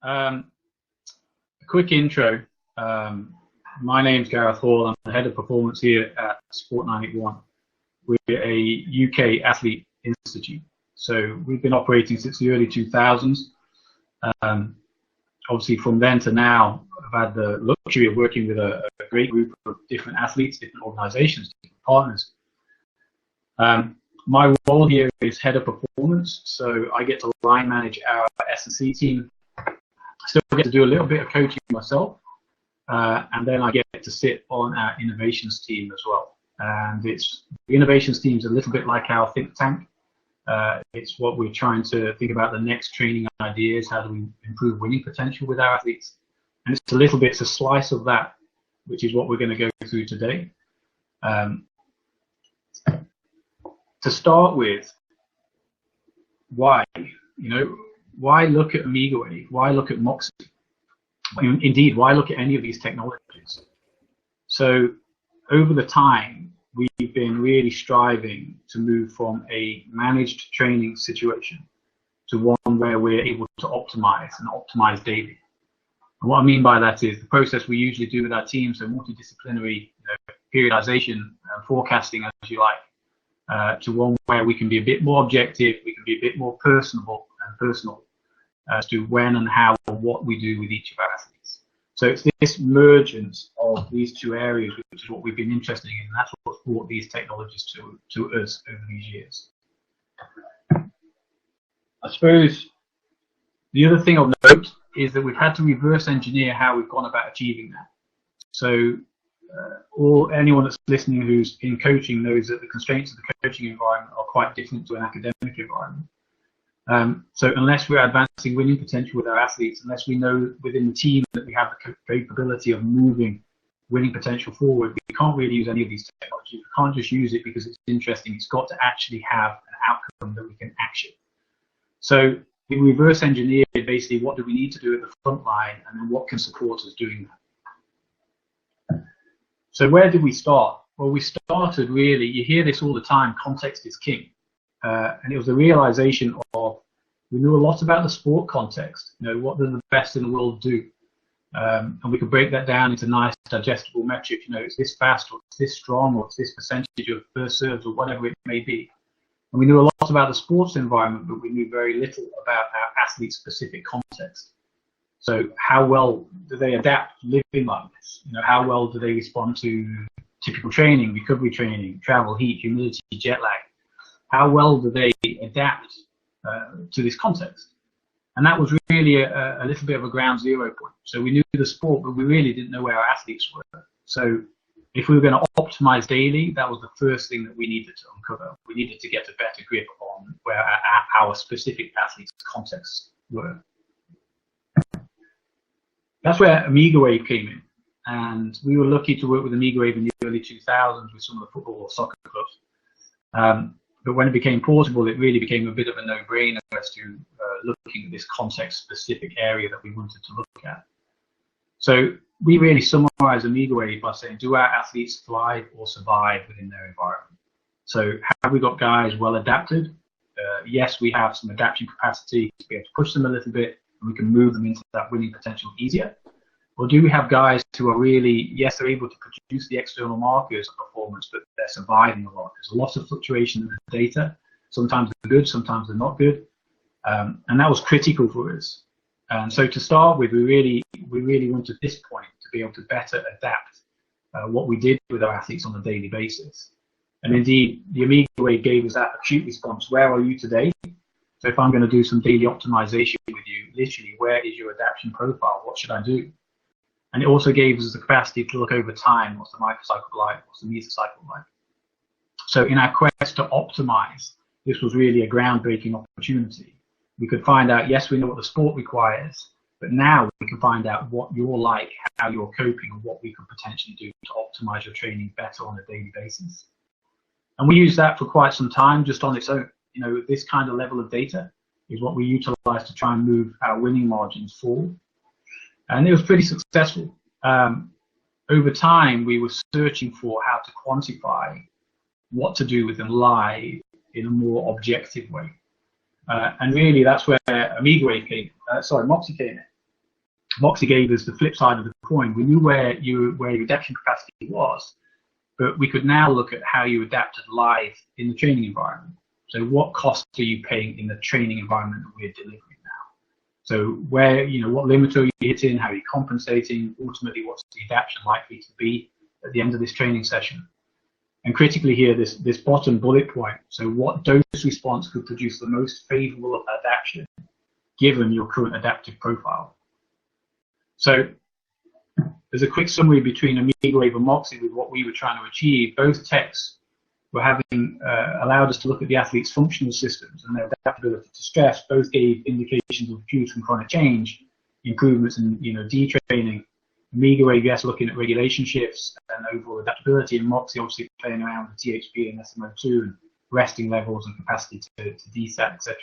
A quick intro. My name's Gareth Hall. I'm the head of performance here at Sport981. We're a UK athlete institute. So we've been operating since the early 2000s. Obviously, from then to now, I've had the luxury of working with a great group of different athletes, different organizations, different partners. My role here is head of performance, so I get to line manage our S&C team. I still get to do a little bit of coaching myself, and then I get to sit on our innovations team as well. And the innovations team is a little bit like our think tank. It's what we're trying to think about the next training ideas, how do we improve winning potential with our athletes. And it's a slice of that, which is what we're going to go through today. To start with, why? Why look at Omegawave? Why look at Moxy? Indeed, why look at any of these technologies? So over the time, we've been really striving to move from a managed training situation to one where we're able to optimize daily. And what I mean by that is the process we usually do with our team, so multidisciplinary periodization and forecasting, as you like, to one where we can be a bit more objective, we can be a bit more personal as to when and how and what we do with each of our athletes. So it's this mergence of these two areas which is what we've been interested in, and that's what's brought these technologies to us over these years. I suppose the other thing of note is that we've had to reverse engineer how we've gone about achieving that. So anyone that's listening who's in coaching knows that the constraints of the coaching environment are quite different to an academic environment. So unless we're advancing winning potential with our athletes, unless we know within the team that we have the capability of moving winning potential forward, we can't really use any of these technologies. We can't just use it because it's interesting. It's got to actually have an outcome that we can action. So we reverse engineer basically what do we need to do at the front line, and then what can support us doing that. So where did we start? Well, we started really, you hear this all the time, context is king. And it was the realization of, we knew a lot about the sport context, what do the best in the world do? And we could break that down into nice digestible metrics, it's this fast, or it's this strong, or it's this percentage of first serves, or whatever it may be. And we knew a lot about the sports environment, but we knew very little about our athlete-specific context. So how well do they adapt living like this? How well do they respond to typical training, recovery training, travel, heat, humidity, jet lag? How well do they adapt to this context? And that was really a little bit of a ground zero point. So we knew the sport, but we really didn't know where our athletes were. So if we were going to optimize daily, that was the first thing that we needed to uncover. We needed to get a better grip on where our specific athletes' contexts were. That's where Omegawave came in. And we were lucky to work with Omegawave in the early 2000s with some of the football or soccer clubs. But when it became portable, it really became a bit of a no-brainer as to looking at this context-specific area that we wanted to look at. So we really summarize Omegawave by saying, do our athletes thrive or survive within their environment? So have we got guys well adapted? Yes, we have some adaptation capacity to be able to push them a little bit, and we can move them into that winning potential easier. Or do we have guys who are really, yes, they're able to produce the external markers of performance, but they're surviving a lot. There's a lot of fluctuation in the data. Sometimes they're good, sometimes they're not good. And that was critical for us. And so to start with, we really wanted at this point to be able to better adapt what we did with our athletes on a daily basis. And indeed, the Omegawave gave us that acute response. Where are you today? So if I'm going to do some daily optimization with you, literally, where is your adaptation profile? What should I do? And it also gave us the capacity to look over time. What's the microcycle like? What's the mesocycle like? So in our quest to optimize, this was really a groundbreaking opportunity. We could find out, yes, we know what the sport requires, but now we can find out what you're like, how you're coping, and what we could potentially do to optimize your training better on a daily basis. And we used that for quite some time just on its own. This kind of level of data is what we utilize to try and move our winning margins forward. And it was pretty successful. Over time, we were searching for how to quantify what to do with them live in a more objective way. And really, that's where Moxy came in. Moxy gave us the flip side of the coin. We knew where your adaptation capacity was, but we could now look at how you adapted live in the training environment. So what costs are you paying in the training environment that we're delivering now? So where, what limiter are you hitting, how are you compensating, ultimately what's the adaptation likely to be at the end of this training session? And critically here, this bottom bullet point, so what dose response could produce the most favorable adaptation given your current adaptive profile? So there's a quick summary between Omegawave and Moxy with what we were trying to achieve. Both techs were having allowed us to look at the athlete's functional systems and their adaptability to stress. Both gave indications of acute and chronic change, improvements in detraining. Omegawave, yes, looking at regulation shifts and overall adaptability, and Moxy obviously playing around with THP and SMO2 and resting levels and capacity to desat, etc.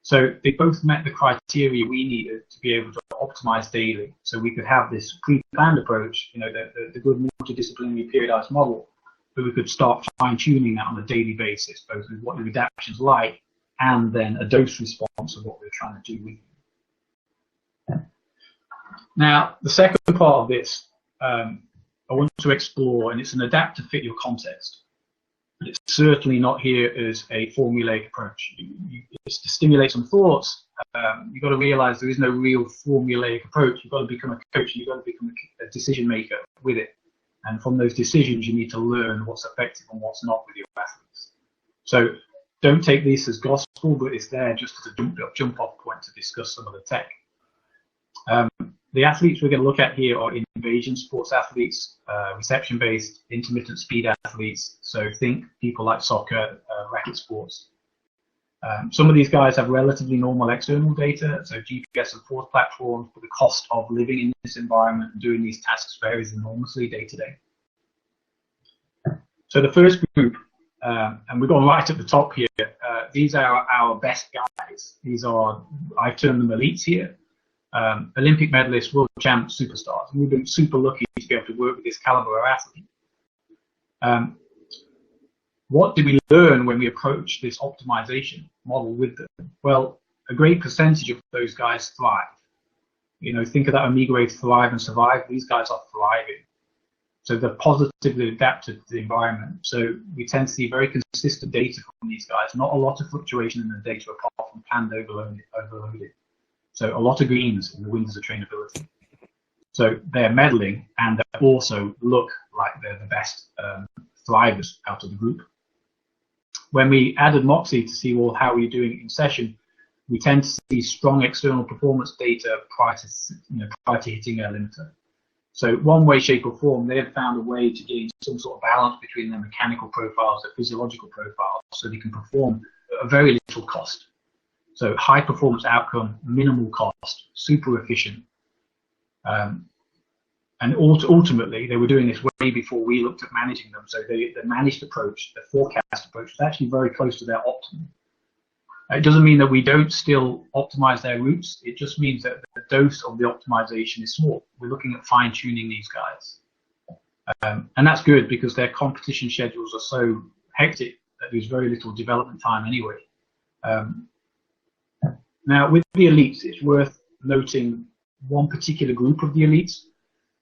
So they both met the criteria we needed to be able to optimize daily. So we could have this pre-planned approach, the good multidisciplinary periodized model, but we could start fine-tuning that on a daily basis, both with what your adaptation's like and then a dose response of what we're trying to do with you. Now, the second part of this, I want to explore, and it's an adapt to fit your context. But it's certainly not here as a formulaic approach. It's to stimulate some thoughts. You've got to realize there is no real formulaic approach. You've got to become a coach. You've got to become a decision maker with it. And from those decisions, you need to learn what's effective and what's not with your athletes. So don't take this as gospel, but it's there just as a jump off point to discuss some of the tech. The athletes we're going to look at here are invasion sports athletes, reception-based, intermittent speed athletes. So think people like soccer, racket sports. Some of these guys have relatively normal external data, so GPS and force platforms, but the cost of living in this environment and doing these tasks varies enormously day to day. So the first group, and we're going right at the top here, these are our best guys. These are, I've termed them elites here. Olympic medalists, world champs, superstars. And we've been super lucky to be able to work with this caliber of athlete. What did we learn when we approached this optimization model with them? Well, a great percentage of those guys thrive. Think of that Omegawave thrive and survive. These guys are thriving. So they're positively adapted to the environment. So we tend to see very consistent data from these guys. Not a lot of fluctuation in the data apart from planned overloaded. So a lot of greens in the windows of trainability. So they're medaling and they also look like they're the best thrivers out of the group. When we added Moxy to see, well, how are you doing in session, we tend to see strong external performance data prior to hitting our limiter. So one way, shape or form, they have found a way to gain some sort of balance between their mechanical profiles, their physiological profiles, so they can perform at a very little cost. So high performance outcome, minimal cost, super efficient. And ultimately, they were doing this way before we looked at managing them. So the managed approach, the forecast approach, was actually very close to their optimum. It doesn't mean that we don't still optimize their routes. It just means that the dose of the optimization is small. We're looking at fine tuning these guys. And that's good because their competition schedules are so hectic that there's very little development time anyway. Now, with the elites, it's worth noting one particular group of the elites,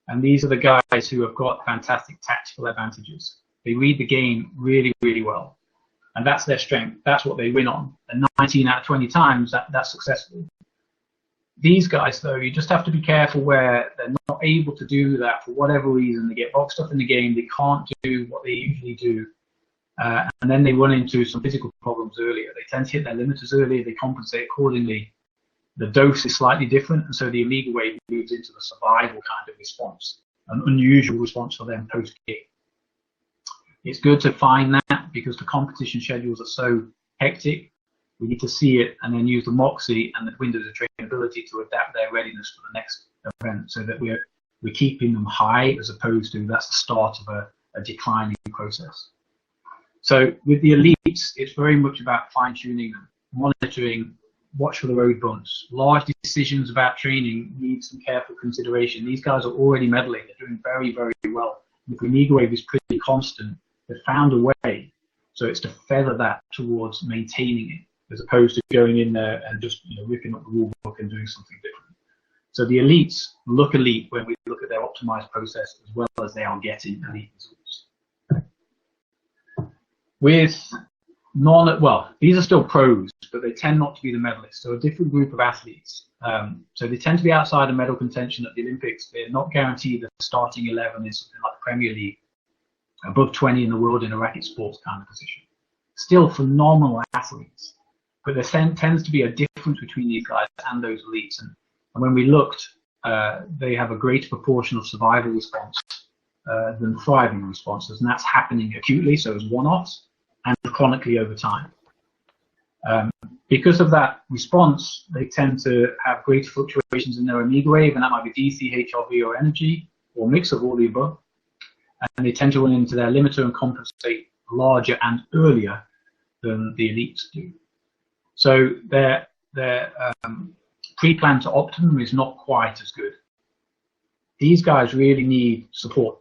and these are the guys who have got fantastic tactical advantages. They read the game really, really well, and that's their strength. That's what they win on. And 19 out of 20 times, that's successful. These guys, though, you just have to be careful where they're not able to do that for whatever reason. They get boxed up in the game. They can't do what they usually do. And then they run into some physical problems earlier. They tend to hit their limiters earlier, they compensate accordingly. The dose is slightly different, and so the Omegawave moves into the survival kind of response, an unusual response for them post-kick. It's good to find that because the competition schedules are so hectic. We need to see it and then use the Moxy and the windows of trainability to adapt their readiness for the next event so that we're keeping them high as opposed to that's the start of a declining process. So with the elites, it's very much about fine-tuning them, monitoring, watch for the road bumps. Large decisions about training need some careful consideration. These guys are already medaling. They're doing very, very well. If the Omegawave is pretty constant, they've found a way. So it's to feather that towards maintaining it, as opposed to going in there and just ripping up the rule book and doing something different. So the elites look elite when we look at their optimized process as well as they are getting elite results. With well, these are still pros, but they tend not to be the medalists. So a different group of athletes. So they tend to be outside of medal contention at the Olympics. They're not guaranteed that the starting 11 is something like the Premier League, above 20 in the world in a racket sports kind of position. Still phenomenal athletes, but there tends to be a difference between these guys and those elites. And when we looked, they have a greater proportion of survival response than thriving responses, and that's happening acutely, so as one-offs, and chronically over time. Because of that response, they tend to have greater fluctuations in their Omegawave, and that might be DC, HRV, or energy, or a mix of all the above. And they tend to run into their limiter and compensate larger and earlier than the elites do. So their pre-plan to optimum is not quite as good. These guys really need support.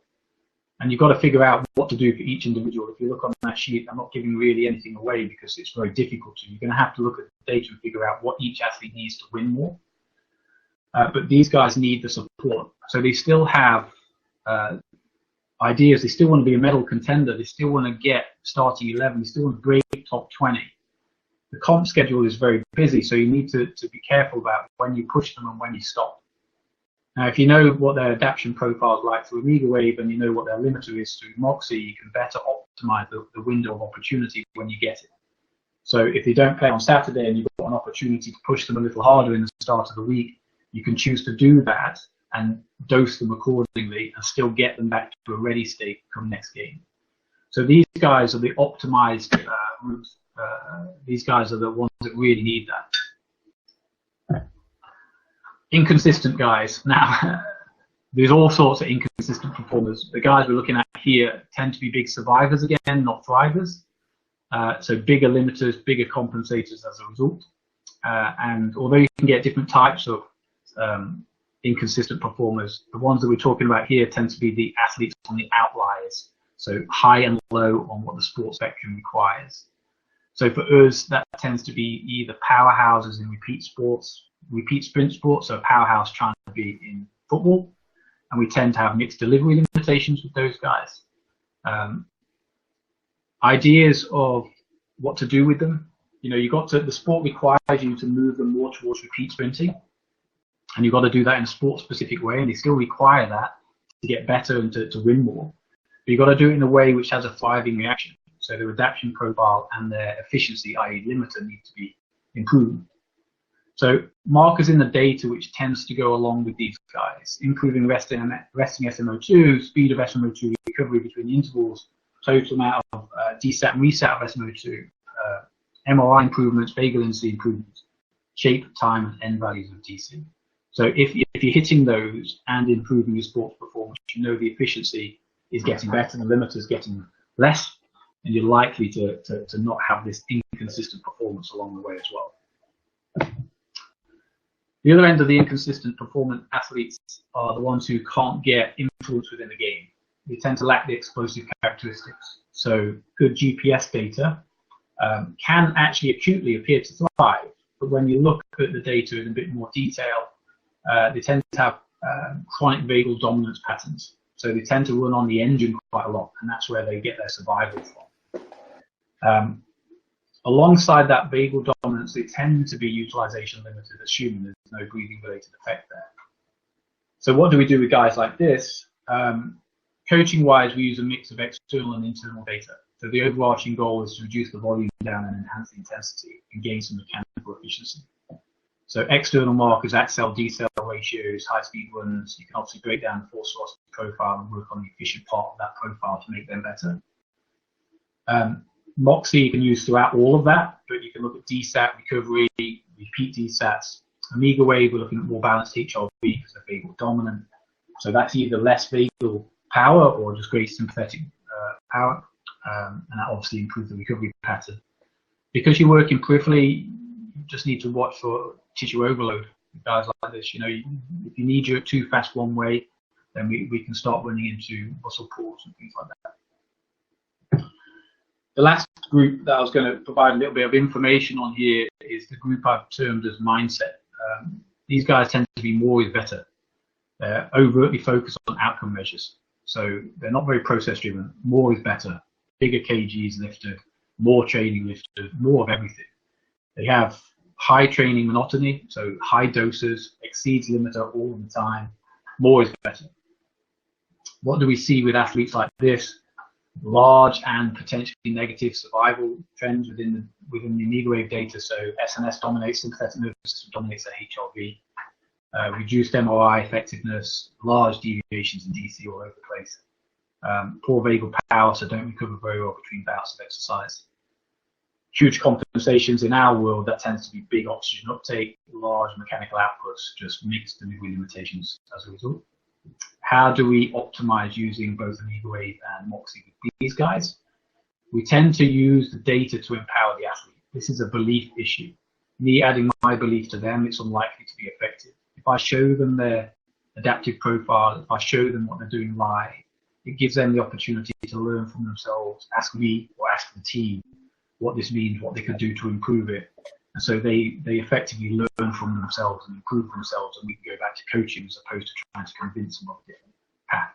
And you've got to figure out what to do for each individual. If you look on that sheet, I'm not giving really anything away because it's very difficult to. You're going to have to look at the data and figure out what each athlete needs to win more. But these guys need the support. So they still have ideas. They still want to be a medal contender. They still want to get starting 11. They still want to break top 20. The comp schedule is very busy, so you need to be careful about when you push them and when you stop. Now, if you know what their adaptation profile is like through Omegawave and you know what their limiter is through Moxy, you can better optimize the window of opportunity when you get it. So if they don't play on Saturday and you've got an opportunity to push them a little harder in the start of the week, you can choose to do that and dose them accordingly and still get them back to a ready state come next game. So these guys are the optimized routes. These guys are the ones that really need that. Inconsistent guys. Now, there's all sorts of inconsistent performers. The guys we're looking at here tend to be big survivors again, not thrivers. So bigger limiters, bigger compensators as a result. And although you can get different types of inconsistent performers, the ones that we're talking about here tend to be the athletes on the outliers. So high and low on what the sports spectrum requires. So for us, that tends to be either powerhouses in repeat sprint sports, so a powerhouse trying to be in football, and we tend to have mixed delivery limitations with those guys. Ideas of what to do with them. You know, the sport requires you to move them more towards repeat sprinting, and you've got to do that in a sport-specific way, and they still require that to get better and to win more. But you've got to do it in a way which has a thriving reaction. So their adaptation profile and their efficiency, i.e. limiter, need to be improved. So markers in the data which tends to go along with these guys, improving resting SMO2, speed of SMO2 recovery between intervals, total amount of desat and reset of SMO2, MRI improvements, vagal improvements, shape, time, and end values of DC. So if you're hitting those and improving your sports performance, you know the efficiency is getting better, the limiter is getting less, and you're likely to not have this inconsistent performance along the way as well. The other end of the inconsistent performance athletes are the ones who can't get influence within the game. They tend to lack the explosive characteristics. So good GPS data can actually acutely appear to thrive, but when you look at the data in a bit more detail, they tend to have chronic vagal dominance patterns. So they tend to run on the engine quite a lot, and that's where they get their survival from. Alongside that vagal dominance, they tend to be utilization limited, assuming there's no breathing related effect there. So what do we do with guys like this? Coaching wise, we use a mix of external and internal data. So the overarching goal is to reduce the volume down and enhance the intensity and gain some mechanical efficiency. So external markers, accel, decel ratios, high speed runs, you can obviously break down the force velocity profile and work on the efficient part of that profile to make them better. Moxy you can use throughout all of that, but you can look at desat, recovery, repeat desats. Omegawave, we're looking at more balanced HRV because they're vagal dominant. So that's either less vagal power or just greater sympathetic power, and that obviously improves the recovery pattern. Because you're working peripherally, you just need to watch for tissue overload with guys like this. You know, if you need jerk too fast one way, then we can start running into muscle pulls and things like that. The last group that I was going to provide a little bit of information on here is the group I've termed as mindset. these guys tend to be more is better. They're overtly focused on outcome measures. So they're not very process driven. More is better. Bigger kgs lifted, more training lifted, more of everything. They have high training monotony, so high doses, exceeds limiter all the time. More is better. What do we see with athletes like this? Large and potentially negative survival trends within the Omegawave data. So SNS dominates, sympathetic nervous system dominates their HRV. Reduced MRI effectiveness, large deviations in DC all over the place. Poor vagal power, so don't recover very well between bouts of exercise. Huge compensations in our world, that tends to be big oxygen uptake, large mechanical outputs, just mixed delivery limitations as a result. How do we optimize using both Omegawave and Moxy with these guys? We tend to use the data to empower the athlete. This is a belief issue. Me adding my belief to them, it's unlikely to be effective. If I show them their adaptive profile, if I show them what they're doing right, it gives them the opportunity to learn from themselves, ask me or ask the team what this means, what they could do to improve it. And so they effectively learn from themselves and improve themselves, and we can go back to coaching as opposed to trying to convince them of a different path.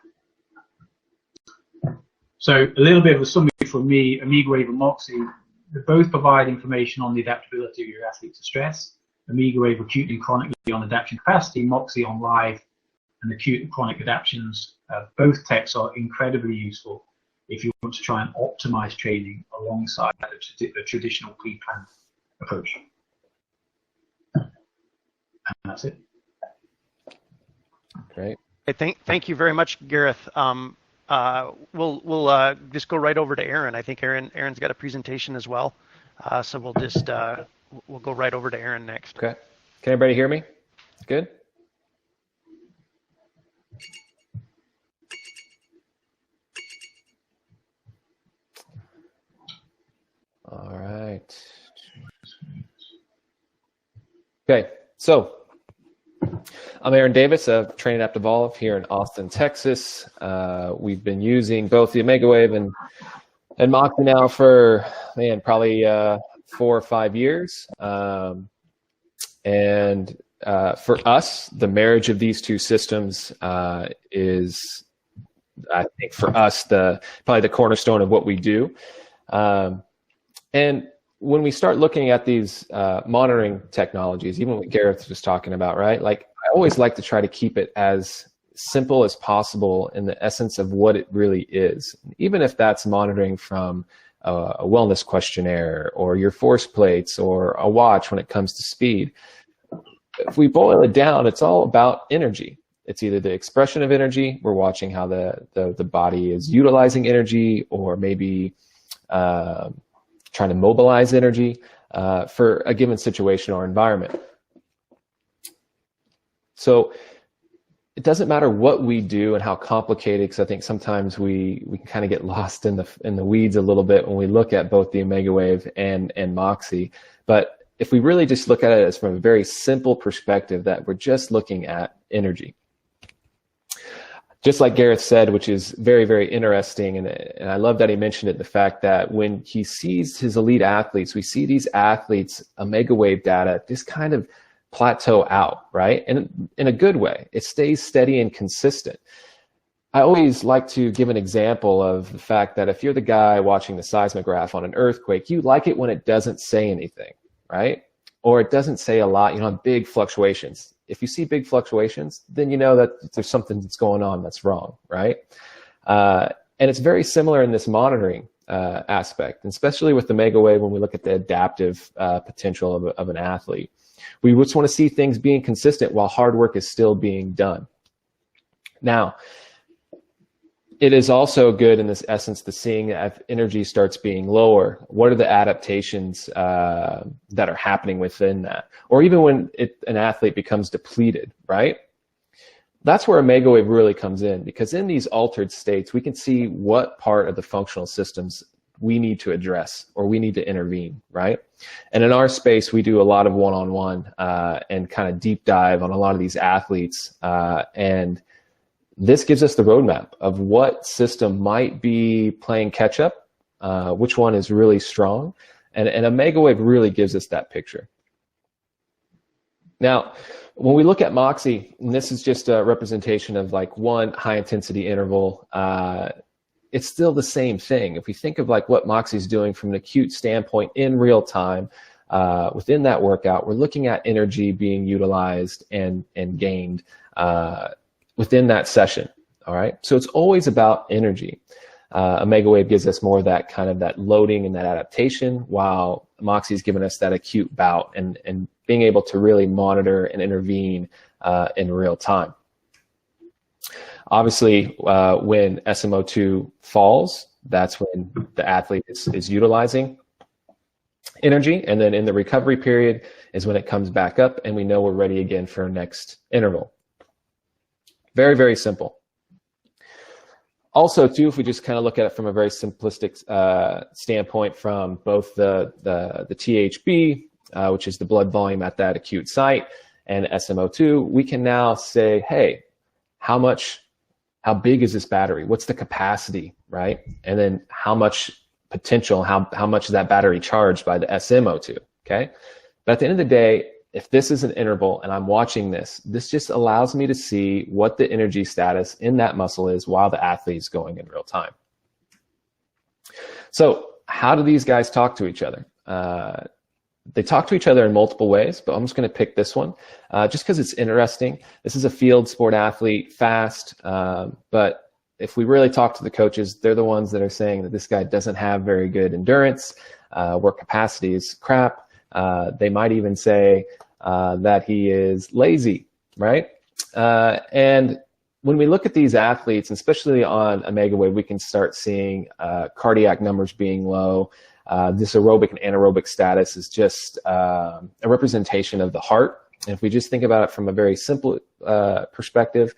So a little bit of a summary from me, Omegawave and Moxy, they both provide information on the adaptability of your athlete to stress. Omegawave acute and chronically on adaptation capacity, Moxy on live and acute and chronic adaptations. Both techs are incredibly useful if you want to try and optimize training alongside a traditional pre-planned approach. And that's it. Great. Thank you very much, Gareth. We'll just go right over to Aaron. I think Aaron's got a presentation as well, so we'll just we'll go right over to Aaron next. Okay. Can everybody hear me? Good. All right. Okay, so I'm Aaron Davis of Train Adapt Evolve here in Austin, Texas. We've been using both the Omegawave and Moxy now for, probably 4 or 5 years. For us, the marriage of these two systems is, I think, for us, probably the cornerstone of what we do. And when we start looking at these monitoring technologies, even what Gareth was talking about, right? Like, I always like to try to keep it as simple as possible in the essence of what it really is. Even if that's monitoring from a wellness questionnaire or your force plates or a watch when it comes to speed. If we boil it down, it's all about energy. It's either the expression of energy, we're watching how the body is utilizing energy, or maybe trying to mobilize energy for a given situation or environment. So it doesn't matter what we do and how complicated, because I think sometimes we can kind of get lost in the weeds a little bit when we look at both the Omegawave and Moxy. But if we really just look at it as from a very simple perspective, that we're just looking at energy. Just like Gareth said, which is very, very interesting, and I love that he mentioned it, the fact that when he sees his elite athletes, we see these athletes, Omegawave data, just kind of plateau out, right? And in a good way. It stays steady and consistent. I always like to give an example of the fact that if you're the guy watching the seismograph on an earthquake, you like it when it doesn't say anything, right? Or it doesn't say a lot, big fluctuations. If you see big fluctuations, then you know that there's something that's going on that's wrong, right? And it's very similar in this monitoring aspect, and especially with the Omegawave when we look at the adaptive potential of an athlete. We just want to see things being consistent while hard work is still being done. Now, it is also good in this essence to seeing that if energy starts being lower, what are the adaptations that are happening within that? Or even when an athlete becomes depleted, right? That's where Omegawave really comes in, because in these altered states, we can see what part of the functional systems we need to address or we need to intervene, right? And in our space, we do a lot of one-on-one and kind of deep dive on a lot of these athletes, and this gives us the roadmap of what system might be playing catch up, which one is really strong, and Omegawave really gives us that picture. Now, when we look at Moxy, and this is just a representation of like one high intensity interval, it's still the same thing. If we think of like what Moxy is doing from an acute standpoint in real time, within that workout, we're looking at energy being utilized and gained within that session. All right, so it's always about energy. Omegawave gives us more of that kind of that loading and that adaptation, while Moxy's given us that acute bout and being able to really monitor and intervene in real time. Obviously, when SMO2 falls, that's when the athlete is utilizing energy, and then in the recovery period is when it comes back up and we know we're ready again for our next interval. Very, very simple. Also, too, if we just kind of look at it from a very simplistic standpoint from both the THB, which is the blood volume at that acute site, and SMO2, we can now say, hey, how big is this battery? What's the capacity, right? And then how much potential, how much is that battery charged by the SMO2, okay? But at the end of the day, if this is an interval and I'm watching this just allows me to see what the energy status in that muscle is while the athlete is going in real time. So how do these guys talk to each other? They talk to each other in multiple ways, but I'm just going to pick this one just because it's interesting. This is a field sport athlete, fast, but if we really talk to the coaches, they're the ones that are saying that this guy doesn't have very good endurance, work capacity is crap. They might even say that he is lazy, right? And when we look at these athletes, especially on Omegawave, we can start seeing cardiac numbers being low. This aerobic and anaerobic status is just a representation of the heart. And if we just think about it from a very simple perspective,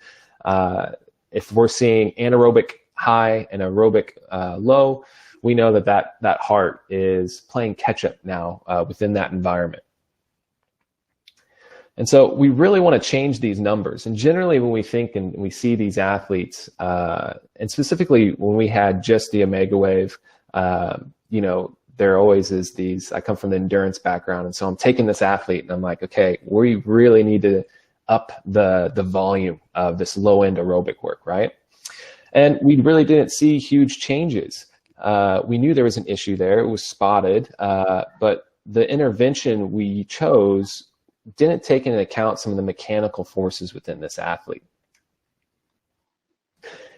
if we're seeing anaerobic high and aerobic low, we know that heart is playing catch up now within that environment. And so we really want to change these numbers. And generally when we think and we see these athletes, and specifically when we had just the Omegawave, you know, there always is these, I come from the endurance background, and so I'm taking this athlete and I'm like, okay, we really need to up the volume of this low end aerobic work, right? And we really didn't see huge changes. We knew there was an issue there, it was spotted, but the intervention we chose didn't take into account some of the mechanical forces within this athlete.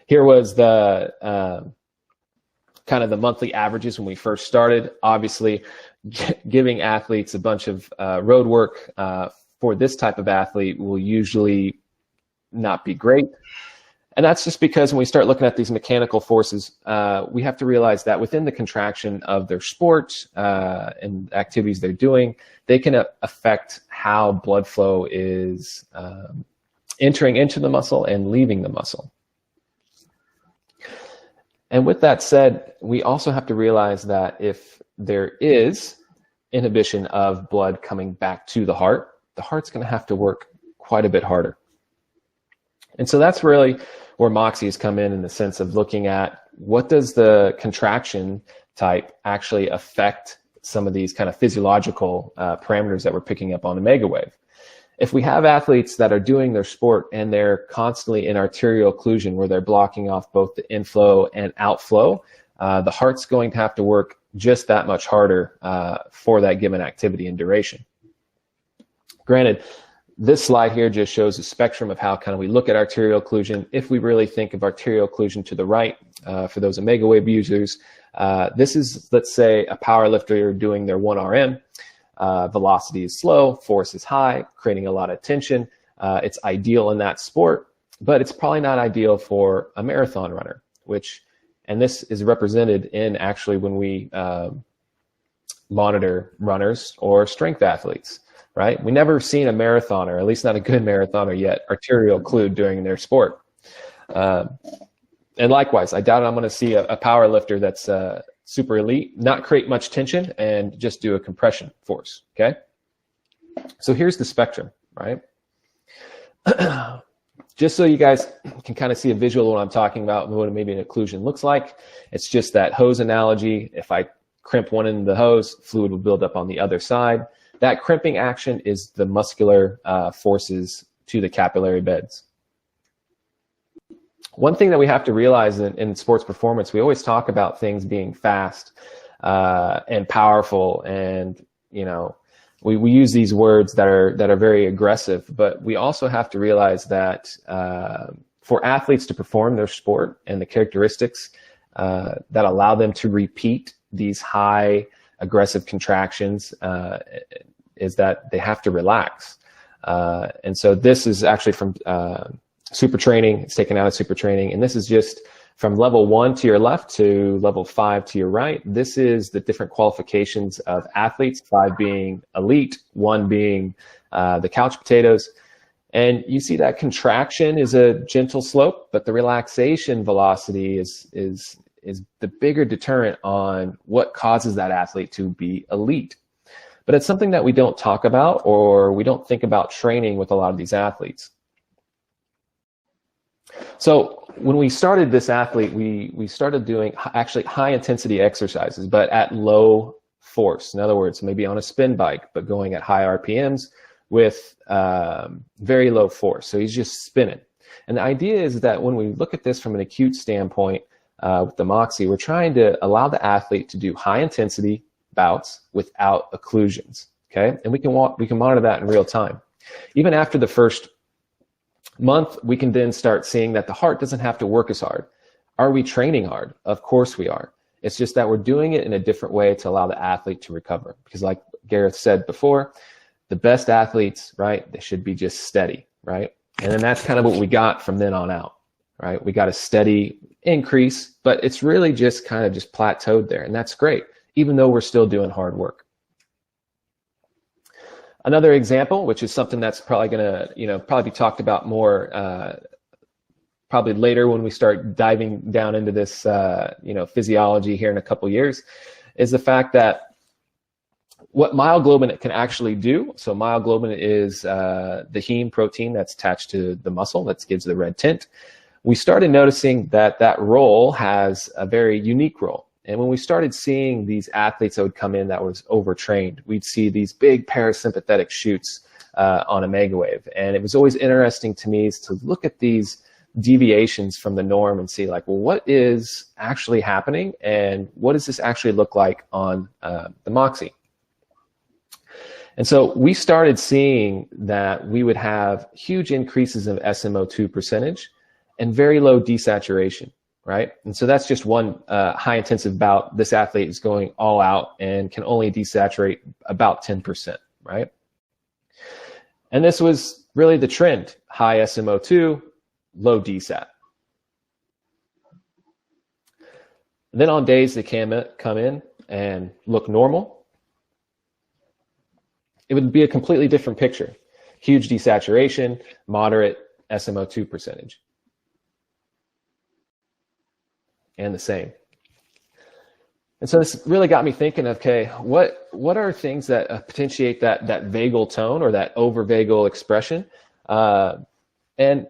Here was the kind of the monthly averages when we first started. Obviously, giving athletes a bunch of road work for this type of athlete will usually not be great. And that's just because when we start looking at these mechanical forces, we have to realize that within the contraction of their sport and activities they're doing, they can affect how blood flow is entering into the muscle and leaving the muscle. And with that said, we also have to realize that if there is inhibition of blood coming back to the heart's going to have to work quite a bit harder. And so that's really where Moxy has come in the sense of looking at what does the contraction type actually affect some of these kind of physiological parameters that we're picking up on Omegawave. If we have athletes that are doing their sport and they're constantly in arterial occlusion where they're blocking off both the inflow and outflow, the heart's going to have to work just that much harder for that given activity and duration. Granted, this slide here just shows a spectrum of how kind of we look at arterial occlusion. If we really think of arterial occlusion to the right, for those Omegawave users, this is, let's say, a power lifter doing their 1RM. Velocity is slow, force is high, creating a lot of tension. It's ideal in that sport, but it's probably not ideal for a marathon runner, and this is represented in actually when we monitor runners or strength athletes, right? We never seen a marathoner, at least not a good marathoner yet, arterial occlude during their sport. And likewise, I doubt I'm going to see a power lifter that's super elite, not create much tension and just do a compression force, okay? So here's the spectrum, right? Just so you guys can kind of see a visual of what I'm talking about, what maybe an occlusion looks like. It's just that hose analogy. If I crimp one end of the hose, fluid will build up on the other side. That crimping action is the muscular forces to the capillary beds. One thing that we have to realize in sports performance, we always talk about things being fast and powerful, and we use these words that are very aggressive, but we also have to realize that for athletes to perform their sport and the characteristics that allow them to repeat these high aggressive contractions is that they have to relax. And so this is actually from super training. It's taken out of super training. And this is just from level 1 to your left to level 5 to your right. This is the different qualifications of athletes, 5 being elite, 1 being the couch potatoes. And you see that contraction is a gentle slope, but the relaxation velocity is the bigger deterrent on what causes that athlete to be elite. But it's something that we don't talk about, or we don't think about training with a lot of these athletes. So when we started this athlete, we started doing actually high intensity exercises, but at low force. In other words, maybe on a spin bike, but going at high RPMs with very low force. So he's just spinning. And the idea is that when we look at this from an acute standpoint with the Moxy, we're trying to allow the athlete to do high intensity bouts without occlusions. Okay, and we can monitor that in real time. Even after the first month, we can then start seeing that the heart doesn't have to work as hard. Are we training hard? Of course we are. It's just that we're doing it in a different way to allow the athlete to recover. Because like Gareth said before, the best athletes, right, they should be just steady, right? And then that's kind of what we got from then on out, right? We got a steady increase, but it's really just kind of just plateaued there. And that's great, even though we're still doing hard work. Another example, which is something that's probably going to, probably be talked about more probably later when we start diving down into this, physiology here in a couple years, is the fact that what myoglobin can actually do. So myoglobin is the heme protein that's attached to the muscle that gives the red tint. We started noticing that that role has a very unique role. And when we started seeing these athletes that would come in that was overtrained, we'd see these big parasympathetic shoots on Omegawave. And it was always interesting to me is to look at these deviations from the norm and see like, well, what is actually happening and what does this actually look like on the Moxy? And so we started seeing that we would have huge increases of SMO2 percentage and very low desaturation. Right? And so that's just one high intensive bout. This athlete is going all out and can only desaturate about 10%, right? And this was really the trend, high SMO2, low desat. Then on days they come in and look normal, it would be a completely different picture. Huge desaturation, moderate SMO2 percentage. And the same. And so this really got me thinking, okay, what are things that potentiate that vagal tone or that overvagal expression? And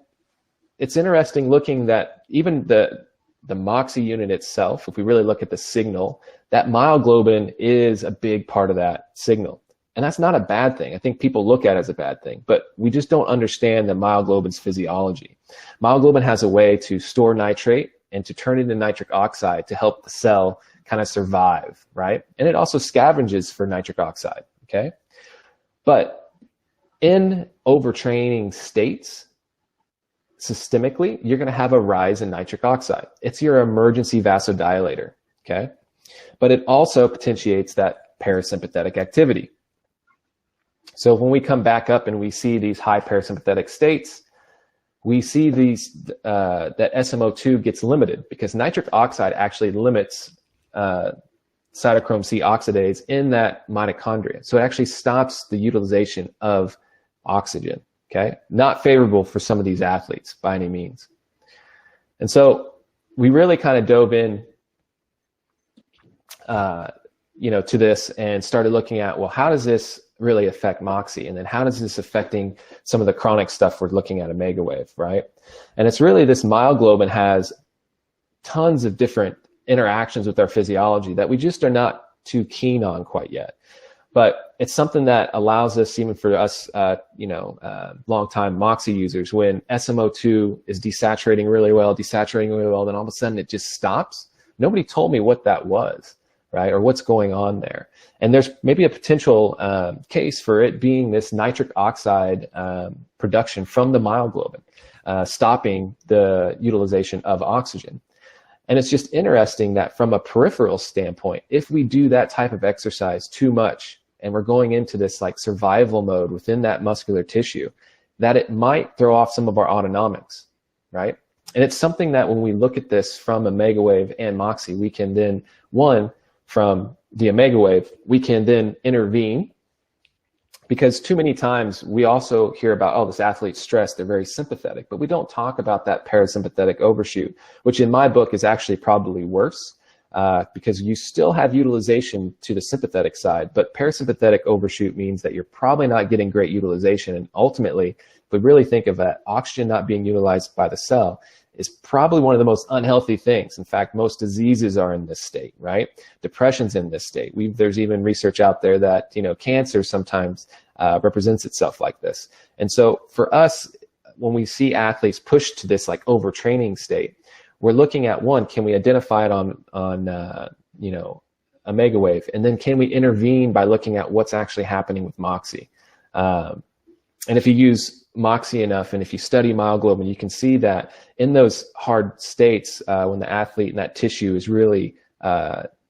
it's interesting looking that even the Moxy unit itself, if we really look at the signal, that myoglobin is a big part of that signal. And that's not a bad thing. I think people look at it as a bad thing, but we just don't understand the myoglobin's physiology. Myoglobin has a way to store nitrate and to turn it into nitric oxide to help the cell kind of survive, right? And it also scavenges for nitric oxide, okay? But in overtraining states, systemically, you're going to have a rise in nitric oxide. It's your emergency vasodilator, okay? But it also potentiates that parasympathetic activity. So when we come back up and we see these high parasympathetic states, we see these that SMO2 gets limited because nitric oxide actually limits cytochrome C oxidase in that mitochondria. So it actually stops the utilization of oxygen, okay? Not favorable for some of these athletes by any means. And so we really kind of dove in to this and started looking at, well, how does this really affect Moxy? And then how does this affecting some of the chronic stuff we're looking at Omegawave, right? And it's really this myoglobin has tons of different interactions with our physiology that we just are not too keen on quite yet. But it's something that allows us, even for us, long-time Moxy users, when SMO2 is desaturating really well, then all of a sudden it just stops. Nobody told me what that was, right, or what's going on there. And there's maybe a potential case for it being this nitric oxide production from the myoglobin, stopping the utilization of oxygen. And it's just interesting that from a peripheral standpoint, if we do that type of exercise too much, and we're going into this like survival mode within that muscular tissue, that it might throw off some of our autonomics, right? And it's something that when we look at this from Omegawave and Moxy, we can then, from the Omegawave, we can then intervene, because too many times we also hear about, oh, this athlete's stressed, they're very sympathetic, but we don't talk about that parasympathetic overshoot, which in my book is actually probably worse, because you still have utilization to the sympathetic side, but parasympathetic overshoot means that you're probably not getting great utilization. And ultimately, if we really think of that, oxygen not being utilized by the cell is probably one of the most unhealthy things. In fact, most diseases are in this state, right? Depression's in this state. There's even research out there that, cancer sometimes represents itself like this. And so for us, when we see athletes push to this like overtraining state, we're looking at, one, can we identify it on Omegawave? And then can we intervene by looking at what's actually happening with Moxy? And if you use Moxy enough, and if you study myoglobin, you can see that in those hard states, when the athlete and that tissue is really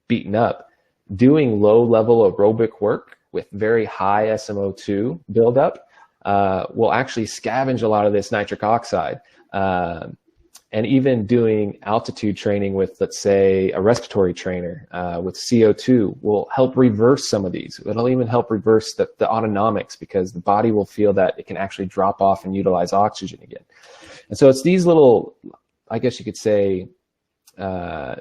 beaten up, doing low-level aerobic work with very high SMO2 buildup will actually scavenge a lot of this nitric oxide. And even doing altitude training with, let's say, a respiratory trainer with CO2 will help reverse some of these. It'll even help reverse the autonomics, because the body will feel that it can actually drop off and utilize oxygen again. And so it's these little, I guess you could say,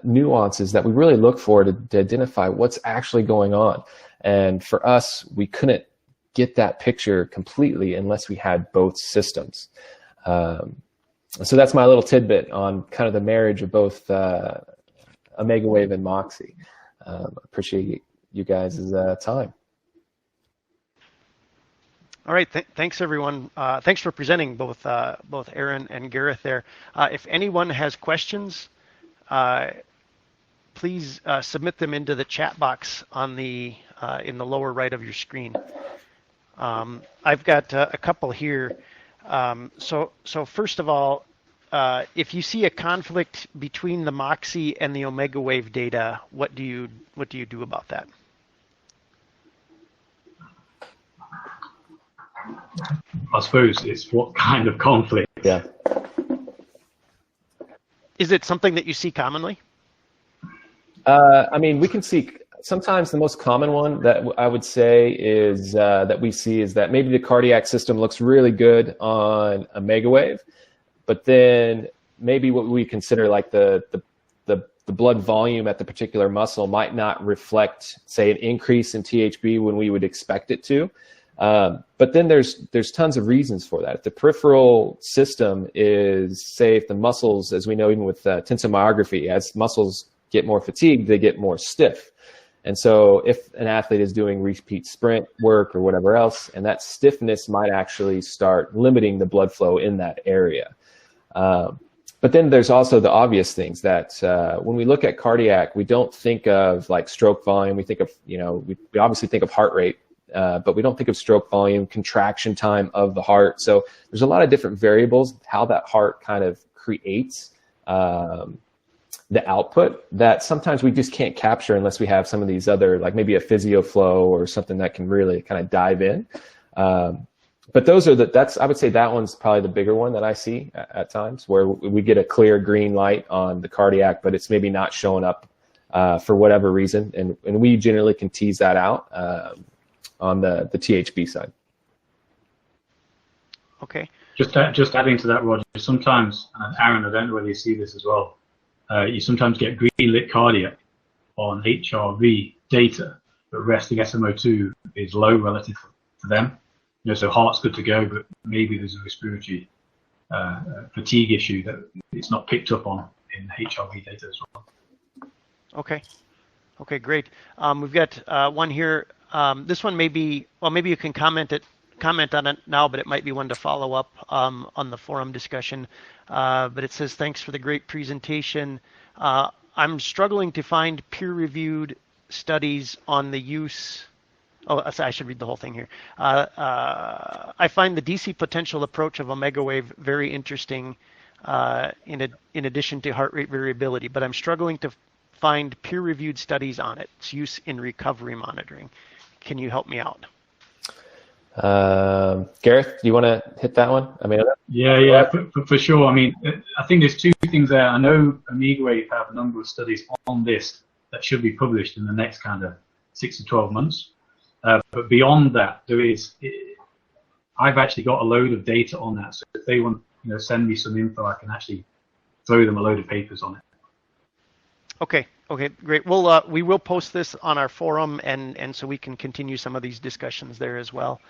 nuances that we really look for to identify what's actually going on. And for us, we couldn't get that picture completely unless we had both systems. So that's my little tidbit on kind of the marriage of both Omegawave and Moxy. Appreciate you guys' time. All right, thanks everyone. Thanks for presenting, both Aaron and Gareth there. If anyone has questions, please submit them into the chat box on the in the lower right of your screen. I've got a couple here. So first of all, if you see a conflict between the Moxy and the Omegawave data, what do you do about that? I suppose it's what kind of conflict. Yeah. Is it something that you see commonly? I mean, we can see sometimes the most common one that I would say is that we see is that maybe the cardiac system looks really good on Omegawave, but then maybe what we consider like the blood volume at the particular muscle might not reflect, say, an increase in THB when we would expect it to. But then there's tons of reasons for that. If the peripheral system is, say, if the muscles, as we know, even with tensomyography, as muscles get more fatigued, they get more stiff. And so if an athlete is doing repeat sprint work or whatever else, and that stiffness might actually start limiting the blood flow in that area. But then there's also the obvious things that when we look at cardiac, we don't think of like stroke volume. We think of, we obviously think of heart rate, but we don't think of stroke volume, contraction time of the heart. So there's a lot of different variables, how that heart kind of creates the output that sometimes we just can't capture unless we have some of these other, like maybe a physio flow or something that can really kind of dive in. But those are I would say that one's probably the bigger one that I see at times, where we get a clear green light on the cardiac, but it's maybe not showing up for whatever reason. And we generally can tease that out on the THB side. Okay. Just adding to that, Roger, sometimes, and Aaron, I don't know whether you see this as well, you sometimes get green lit cardiac on HRV data, but resting SMO2 is low relative to them. So heart's good to go, but maybe there's a respiratory fatigue issue that it's not picked up on in HRV data as well. Okay, great. We've got one here. This one may be, well, maybe you can comment on it now, but it might be one to follow up on the forum discussion. But it says, thanks for the great presentation. I'm struggling to find peer-reviewed studies on the use. Oh, I should read the whole thing here. I find the DC potential approach of Omegawave very interesting in addition to heart rate variability, but I'm struggling to find peer-reviewed studies on its use in recovery monitoring. Can you help me out? Gareth, do you want to hit that one? I mean, yeah, for sure. I mean, I think there's two things there. I know Omegawave have a number of studies on this that should be published in the next kind of 6 to 12 months. But beyond that, I've actually got a load of data on that. So if they want, send me some info, I can actually throw them a load of papers on it. Okay, great. We will post this on our forum, and so we can continue some of these discussions there as well.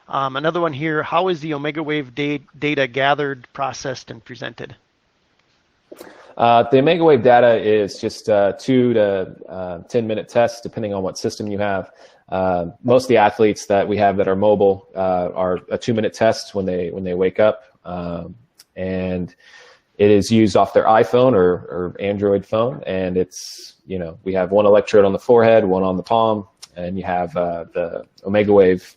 Another one here: how is the Omegawave data gathered, processed, and presented? The Omegawave data is just 2 to 10-minute tests, depending on what system you have. Most of the athletes that we have that are mobile are a 2-minute test when they wake up, and it is used off their iPhone or Android phone, and it's, we have one electrode on the forehead, one on the palm, and you have the Omegawave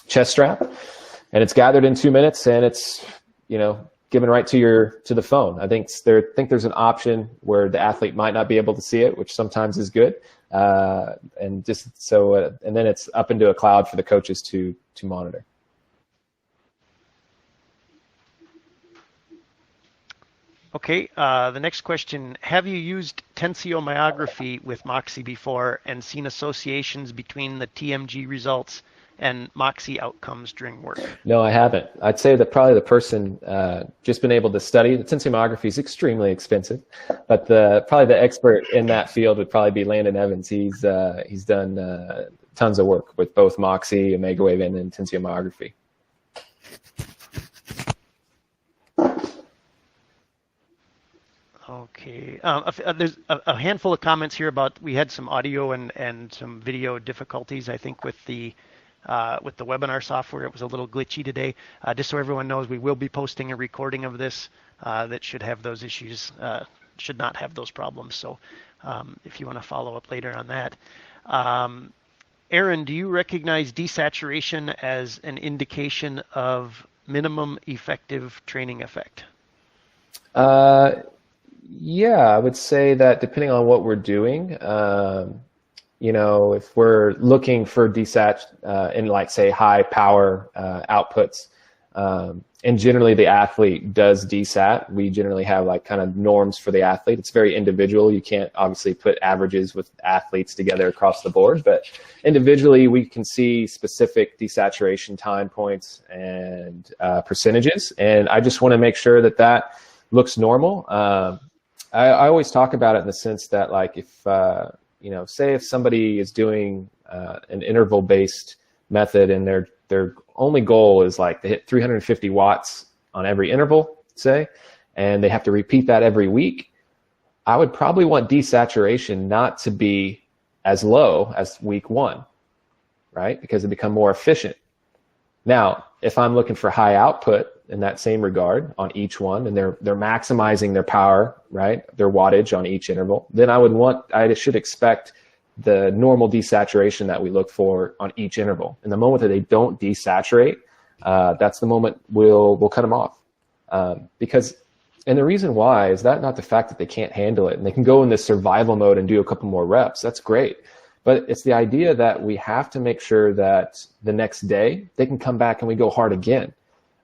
chest strap, and it's gathered in 2 minutes, and it's, given right to the phone. I think there's an option where the athlete might not be able to see it, which sometimes is good, and then it's up into a cloud for the coaches to monitor. Okay, the next question: have you used tensiomyography with Moxy before and seen associations between the TMG results and Moxy outcomes during work? No, I haven't. I'd say that probably the person just been able to study. The tensiomyography is extremely expensive, but probably the expert in that field would probably be Landon Evans. He's done tons of work with both Moxy, Omegawave, and tensiomyography. Okay, there's a handful of comments here about, we had some audio and some video difficulties, I think, with the webinar software. It was a little glitchy today. Just so everyone knows, we will be posting a recording of this that should have those issues, should not have those problems. So if you want to follow up later on that. Aaron, do you recognize desaturation as an indication of minimum effective training effect? Yeah, I would say that depending on what we're doing, if we're looking for desat in, like, say, high power outputs, and generally the athlete does desat, we generally have like kind of norms for the athlete. It's very individual. You can't obviously put averages with athletes together across the board, but individually we can see specific desaturation time points and percentages. And I just want to make sure that looks normal. I always talk about it in the sense that, like, if say if somebody is doing an interval-based method and their only goal is like to hit 350 watts on every interval, say, and they have to repeat that every week, I would probably want desaturation not to be as low as week 1, right? Because it become more efficient. Now, if I'm looking for high output in that same regard on each one, and they're maximizing their power, right, their wattage on each interval, then I should expect the normal desaturation that we look for on each interval. And the moment that they don't desaturate, that's the moment we'll cut them off. And the reason why is that not the fact that they can't handle it and they can go in this survival mode and do a couple more reps. That's great. But it's the idea that we have to make sure that the next day they can come back and we go hard again.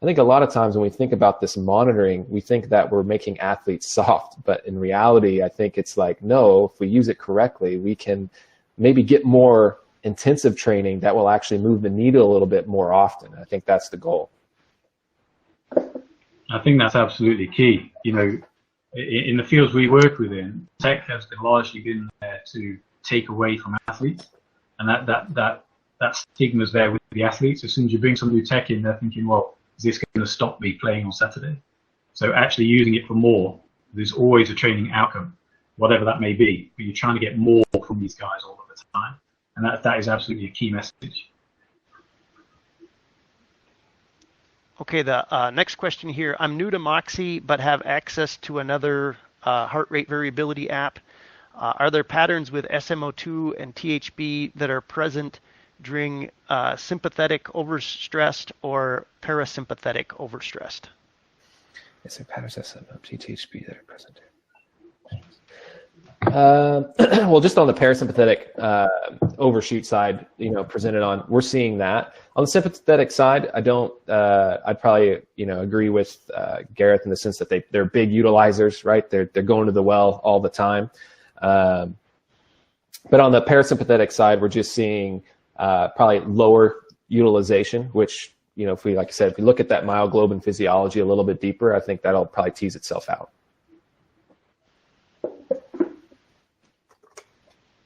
I think a lot of times when we think about this monitoring, we think that we're making athletes soft, but in reality, I think it's like, no, if we use it correctly, we can maybe get more intensive training that will actually move the needle a little bit more often. I think that's the goal. I think that's absolutely key. In the fields we work within, tech has largely been there to take away from athletes, and that stigma is there with the athletes. As soon as you bring some new tech in, they're thinking, well, is this going to stop me playing on Saturday? So actually using it for more, there's always a training outcome, whatever that may be, but you're trying to get more from these guys all of the time. And that is absolutely a key message. Okay, the next question here. I'm new to Moxy, but have access to another heart rate variability app. Are there patterns with SMO2 and THB that are present during sympathetic overstressed or parasympathetic overstressed? Is there patterns SMO2, THB that are present? Well, just on the parasympathetic overshoot side, presented on, we're seeing that. On the sympathetic side, I don't. I'd probably, agree with Gareth in the sense that they're big utilizers, right? They're going to the well all the time. But on the parasympathetic side, we're just seeing probably lower utilization, which, if we, like I said, if we look at that myoglobin physiology a little bit deeper, I think that'll probably tease itself out.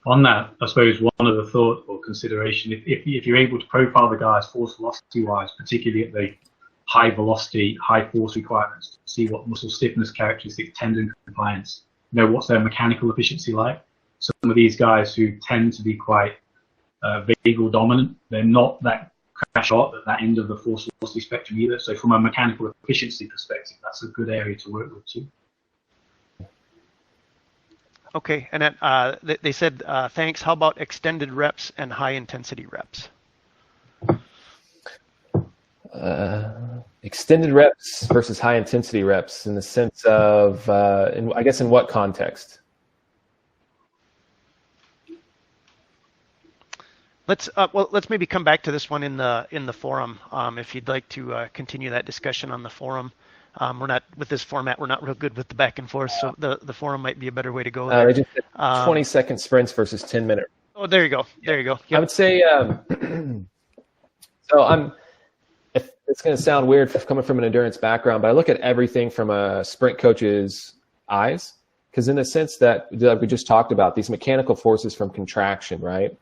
On that, I suppose one of the thought or consideration, if you're able to profile the guys force velocity wise, particularly at the high velocity, high force requirements, to see what muscle stiffness characteristics, tendon compliance, what's their mechanical efficiency like. Some of these guys who tend to be quite vagal dominant, they're not that crash hot at that end of the force velocity spectrum either. So from a mechanical efficiency perspective, that's a good area to work with too. Okay, and then they said, thanks. How about extended reps and high intensity reps? Extended reps versus high intensity reps in the sense of, I guess, in what context? Let's maybe come back to this one in the forum if you'd like to continue that discussion on the forum. We're not with this format. We're not real good with the back and forth, so the forum might be a better way to go there. They just did 20-second sprints versus 10-minute. Oh, there you go. There you go. Yep. I would say. So it's going to sound weird coming from an endurance background, but I look at everything from a sprint coach's eyes, because in the sense that, like we just talked about, these mechanical forces from contraction, right?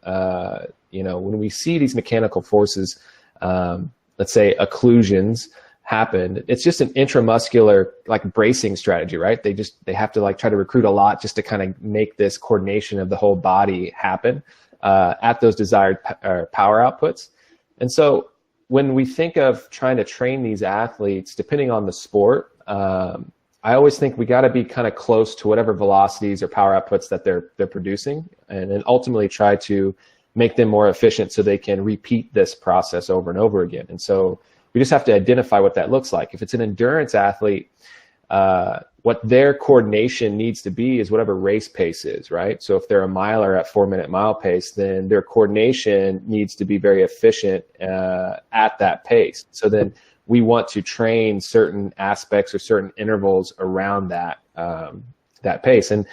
When we see these mechanical forces, let's say occlusions happen, it's just an intramuscular bracing strategy, right? They have to try to recruit a lot just to kind of make this coordination of the whole body happen at those desired power outputs. And so when we think of trying to train these athletes, depending on the sport, I always think we got to be kind of close to whatever velocities or power outputs that they're producing, and then ultimately try to make them more efficient so they can repeat this process over and over again. And so we just have to identify what that looks like. If it's an endurance athlete, what their coordination needs to be is whatever race pace is, right? So if they're a miler at 4-minute mile pace, then their coordination needs to be very efficient at that pace. So then we want to train certain aspects or certain intervals around that that pace. And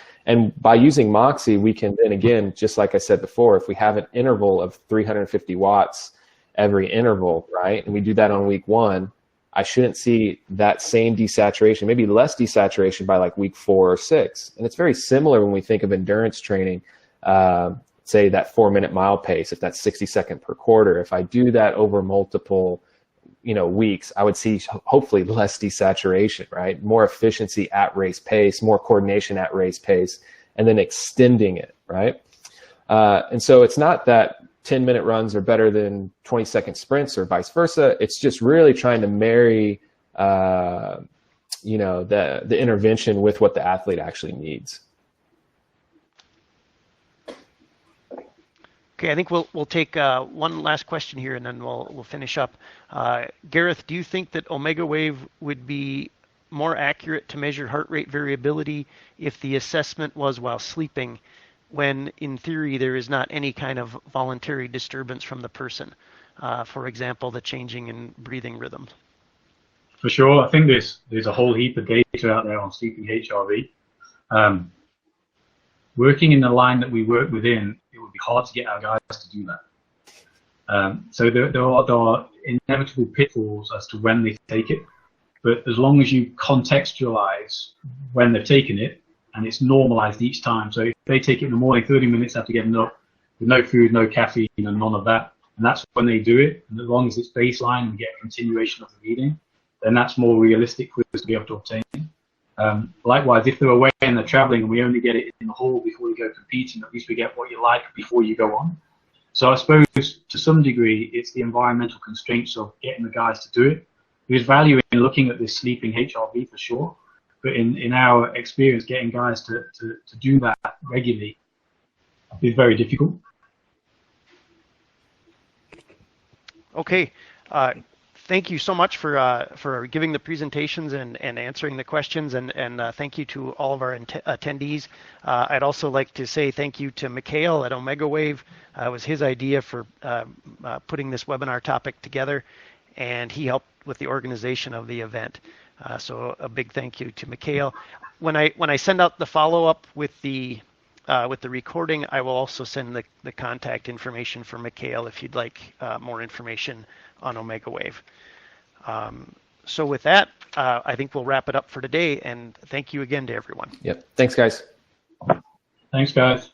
by using Moxy, we can then, again, just like I said before, if we have an interval of 350 watts every interval, right, and we do that on week 1, I shouldn't see that same desaturation, maybe less desaturation by week 4 or 6. And it's very similar when we think of endurance training, say that 4-minute mile pace, if that's 60 seconds per quarter. If I do that over multiple weeks, I would see hopefully less desaturation, right? More efficiency at race pace, more coordination at race pace, and then extending it, right? And so it's not that 10-minute runs are better than 20-second sprints or vice versa. It's just really trying to marry, the intervention with what the athlete actually needs. Okay, I think we'll take one last question here, and then we'll finish up. Gareth, do you think that Omegawave would be more accurate to measure heart rate variability if the assessment was while sleeping, when in theory there is not any kind of voluntary disturbance from the person? For example, the changing in breathing rhythm. For sure, I think there's a whole heap of data out there on sleeping HRV. Working in the line that we work within, it would be hard to get our guys to do that. So there are inevitable pitfalls as to when they take it, but as long as you contextualize when they've taken it, and it's normalized each time. So if they take it in the morning, 30 minutes after getting up, with no food, no caffeine, and none of that, and that's when they do it, and as long as it's baseline and we get a continuation of the reading, then that's more realistic for us to be able to obtain. Likewise, if they're away and they're traveling and we only get it in the hall before we go competing, at least we get what you like before you go on. So I suppose to some degree, it's the environmental constraints of getting the guys to do it. There's value in looking at this sleeping HRV for sure, but in our experience, getting guys to do that regularly is very difficult. Okay. Thank you so much for giving the presentations and answering the questions, and thank you to all of our attendees. I'd also like to say thank you to Mikhail at Omegawave. It was his idea for putting this webinar topic together, and he helped with the organization of the event. So a big thank you to Mikhail. When I send out the follow-up with the recording, I will also send the contact information for Mikhail if you'd like more information on Omegawave. So with that, I think we'll wrap it up for today, and thank you again to everyone. Yep. Thanks, guys. Thanks, guys.